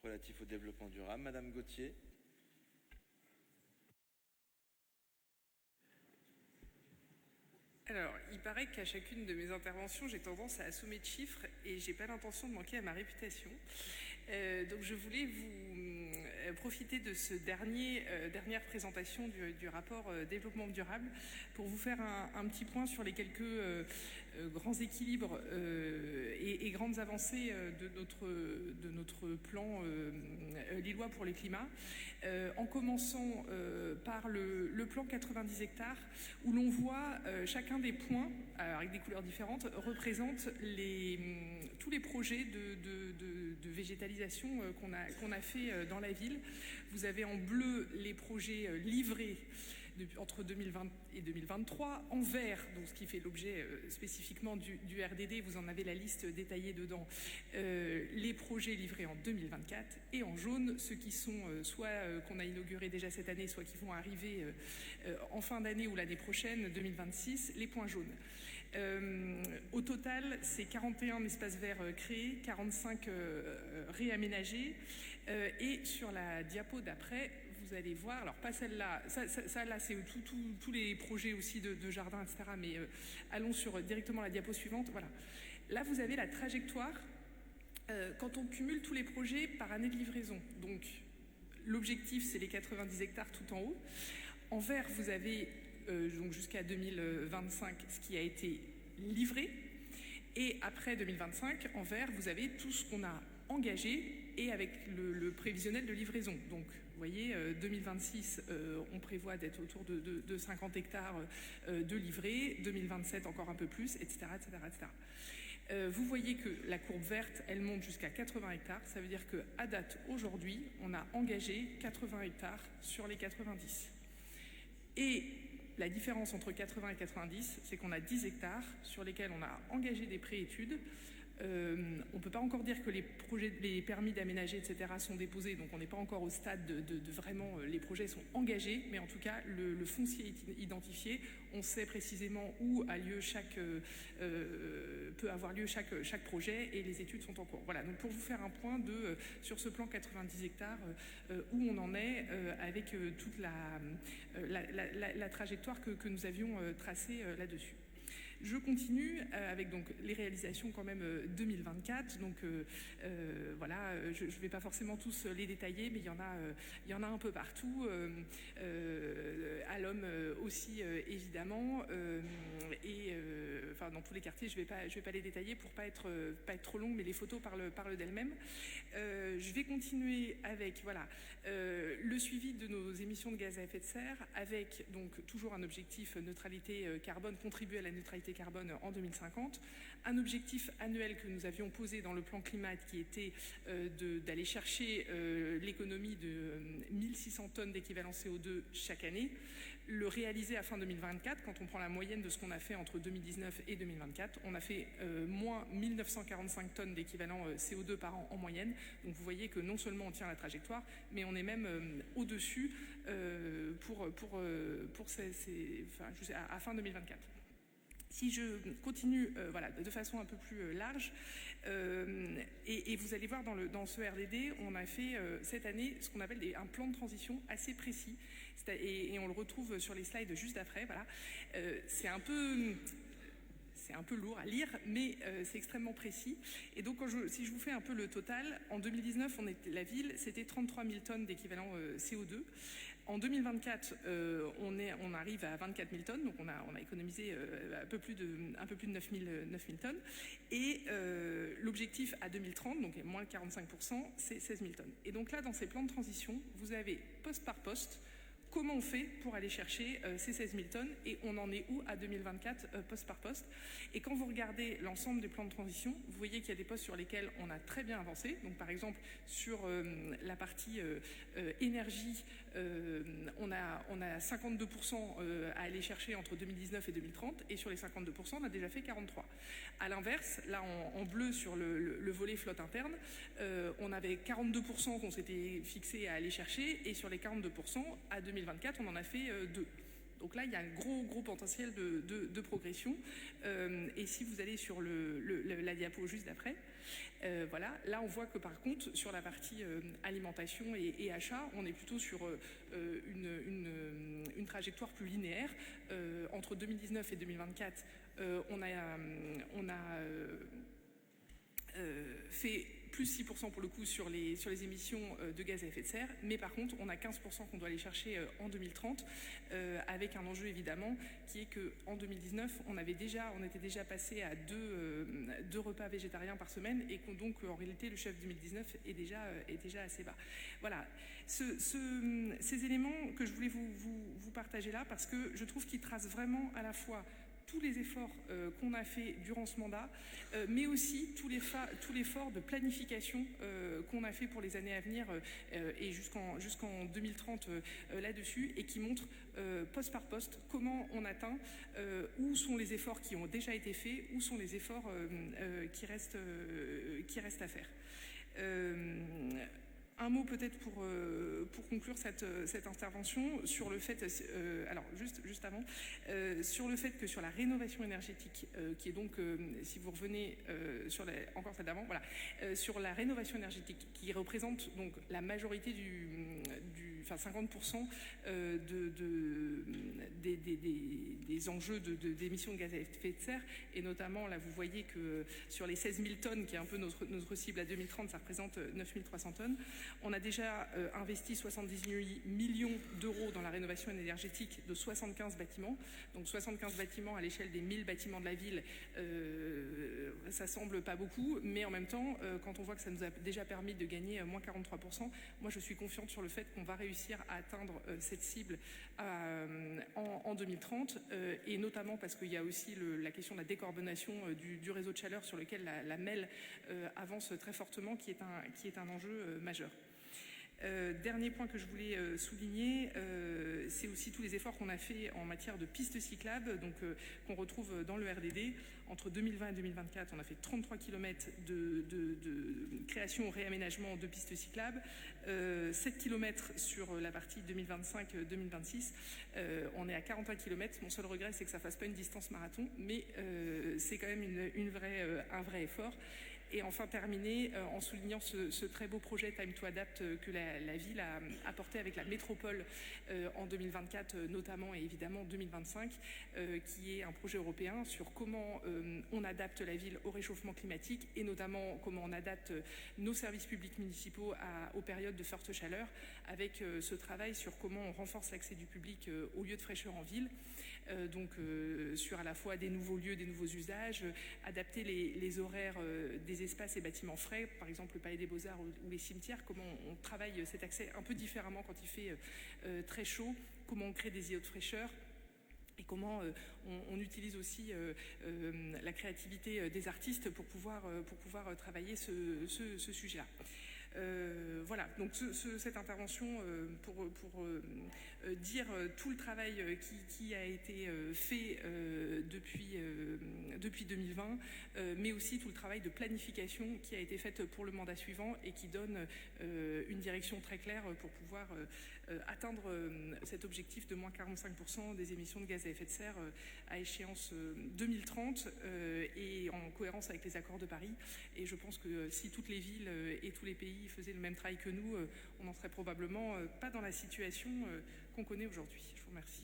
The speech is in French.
relatif au développement durable. Madame Gauthier. Alors, il paraît qu'à chacune de mes interventions, j'ai tendance à assommer de chiffres et j'ai pas l'intention de manquer à ma réputation. Donc, je voulais vous profiter de ce dernière présentation du rapport développement durable pour vous faire un petit point sur les quelques grands équilibres et grandes avancées de notre plan lillois pour le climat, en commençant par le plan 90 hectares où l'on voit chacun des points, avec des couleurs différentes, représente tous les projets de végétalisation qu'on a fait dans la ville. Vous avez en bleu les projets livrés entre 2020 et 2023, en vert, donc ce qui fait l'objet spécifiquement du RDD, vous en avez la liste détaillée dedans, les projets livrés en 2024, et en jaune, ceux qui sont soit qu'on a inaugurés déjà cette année, soit qui vont arriver en fin d'année ou l'année prochaine, 2026, les points jaunes. Au total, c'est 41 espaces verts créés, 45 réaménagés, et sur la diapo d'après, vous allez voir, alors pas celle-là, ça là c'est tous les projets aussi de jardin, etc. Mais allons sur directement la diapo suivante. Voilà. Là, vous avez la trajectoire quand on cumule tous les projets par année de livraison. Donc, l'objectif, c'est les 90 hectares tout en haut. En vert, vous avez donc jusqu'à 2025 ce qui a été livré. Et après 2025, en vert, vous avez tout ce qu'on a engagé et avec le prévisionnel de livraison. Donc, vous voyez, 2026, on prévoit d'être autour de 50 hectares de livrés, 2027 encore un peu plus, etc. etc., etc. Vous voyez que la courbe verte, elle monte jusqu'à 80 hectares. Ça veut dire qu'à date, aujourd'hui, on a engagé 80 hectares sur les 90. Et la différence entre 80 et 90, c'est qu'on a 10 hectares sur lesquels on a engagé des préétudes. On ne peut pas encore dire que les permis d'aménager, etc. sont déposés, donc on n'est pas encore au stade de vraiment les projets sont engagés, mais en tout cas le foncier est identifié, on sait précisément où a lieu peut avoir lieu chaque projet et les études sont en cours. Voilà, donc pour vous faire un point sur ce plan 90 hectares où on en est avec toute la trajectoire que nous avions tracée là-dessus. Je continue avec donc les réalisations quand même 2024. Donc voilà, je ne vais pas forcément tous les détailler, mais il y en a un peu partout. À l'homme aussi évidemment, et enfin dans tous les quartiers, je vais pas les détailler pour pas être trop long, mais les photos parlent d'elles-mêmes. Je vais continuer avec voilà le suivi de nos émissions de gaz à effet de serre, avec donc toujours un objectif neutralité carbone, contribuer à la neutralité carbone en 2050, un objectif annuel que nous avions posé dans le plan climat qui était d'aller chercher l'économie de 1600 tonnes d'équivalent CO2 chaque année, le réaliser à fin 2024. Quand on prend la moyenne de ce qu'on a fait entre 2019 et 2024, on a fait moins 1945 tonnes d'équivalent CO2 par an en moyenne. Donc vous voyez que non seulement on tient la trajectoire, mais on est même au-dessus à fin 2024. Si je continue voilà, de façon un peu plus large, et vous allez voir dans ce RDD, on a fait cette année ce qu'on appelle un plan de transition assez précis, et on le retrouve sur les slides juste après. Voilà. C'est un peu lourd à lire, mais c'est extrêmement précis. Et donc, si je vous fais un peu le total, en 2019, la ville, c'était 33 000 tonnes d'équivalent CO2. En 2024, on arrive à 24 000 tonnes, donc on a économisé un peu plus de 9 000 tonnes. Et l'objectif à 2030, donc moins 45%, c'est 16 000 tonnes. Et donc là, dans ces plans de transition, vous avez poste par poste, comment on fait pour aller chercher ces 16 000 tonnes et on en est où à 2024 poste par poste. Et quand vous regardez l'ensemble des plans de transition, vous voyez qu'il y a des postes sur lesquels on a très bien avancé. Donc par exemple sur la partie énergie, on a 52% à aller chercher entre 2019 et 2030 et sur les 52% on a déjà fait 43%. À l'inverse, là en bleu sur le volet flotte interne, on avait 42% qu'on s'était fixé à aller chercher et sur les 42% à 2024 on en a fait 2. Donc là, il y a un gros potentiel de progression. Et si vous allez sur la diapo juste d'après, voilà, là on voit que par contre, sur la partie alimentation et achat, on est plutôt sur une trajectoire plus linéaire. Entre 2019 et 2024, on a fait plus 6% pour le coup sur les émissions de gaz à effet de serre, mais par contre on a 15% qu'on doit aller chercher en 2030, avec un enjeu évidemment qui est qu'en 2019 on était déjà passé à deux repas végétariens par semaine, et donc en réalité le chef 2019 est déjà assez bas. Voilà, ces éléments que je voulais vous partager là, parce que je trouve qu'ils tracent vraiment à la fois tous les efforts qu'on a fait durant ce mandat, mais aussi tout l'effort de planification qu'on a fait pour les années à venir et jusqu'en 2030 là-dessus, et qui montre poste par poste comment on atteint, où sont les efforts qui ont déjà été faits, où sont les efforts qui restent à faire. Un mot peut-être pour conclure cette intervention sur le fait, alors juste avant, sur le fait que sur la rénovation énergétique, qui est donc, si vous revenez encore celle d'avant, voilà, sur la rénovation énergétique, qui représente donc la majorité enfin 50% des enjeux d'émissions de gaz à effet de serre, et notamment là vous voyez que sur les 16 000 tonnes, qui est un peu notre cible à 2030, ça représente 9 300 tonnes. On a déjà investi 78 millions d'euros dans la rénovation énergétique de 75 bâtiments. Donc 75 bâtiments à l'échelle des 1000 bâtiments de la ville, ça semble pas beaucoup, mais en même temps, quand on voit que ça nous a déjà permis de gagner moins 43%, moi je suis confiante sur le fait qu'on va réussir à atteindre cette cible en 2030, et notamment parce qu'il y a aussi la question de la décarbonation du réseau de chaleur, sur lequel la MEL avance très fortement, qui est un enjeu majeur. Dernier point que je voulais souligner, c'est aussi tous les efforts qu'on a fait en matière de pistes cyclables, donc qu'on retrouve dans le RDD. Entre 2020 et 2024, on a fait 33 km de création ou réaménagement de pistes cyclables, 7 km sur la partie 2025-2026. On est à 41 km. Mon seul regret, c'est que ça ne fasse pas une distance marathon, mais c'est quand même un vrai effort. Et enfin terminer en soulignant ce très beau projet Time to Adapt que la ville a apporté avec la métropole en 2024 notamment, et évidemment 2025, qui est un projet européen sur comment on adapte la ville au réchauffement climatique, et notamment comment on adapte nos services publics municipaux aux périodes de forte chaleur, avec ce travail sur comment on renforce l'accès du public aux lieux de fraîcheur en ville. Donc sur à la fois des nouveaux lieux, des nouveaux usages, adapter les horaires des espaces et bâtiments frais, par exemple le Palais des Beaux-Arts ou les cimetières, comment on travaille cet accès un peu différemment quand il fait très chaud, comment on crée des îlots de fraîcheur, et comment on utilise aussi la créativité des artistes pour pouvoir travailler ce sujet-là. Voilà, donc cette intervention pour dire tout le travail qui a été fait depuis 2020, mais aussi tout le travail de planification qui a été fait pour le mandat suivant, et qui donne une direction très claire pour pouvoir atteindre cet objectif de moins 45% des émissions de gaz à effet de serre à échéance 2030, et en cohérence avec les accords de Paris. Et je pense que si toutes les villes et tous les pays faisaient le même travail que nous, on n'en serait probablement pas dans la situation qu'on connaît aujourd'hui. Je vous remercie.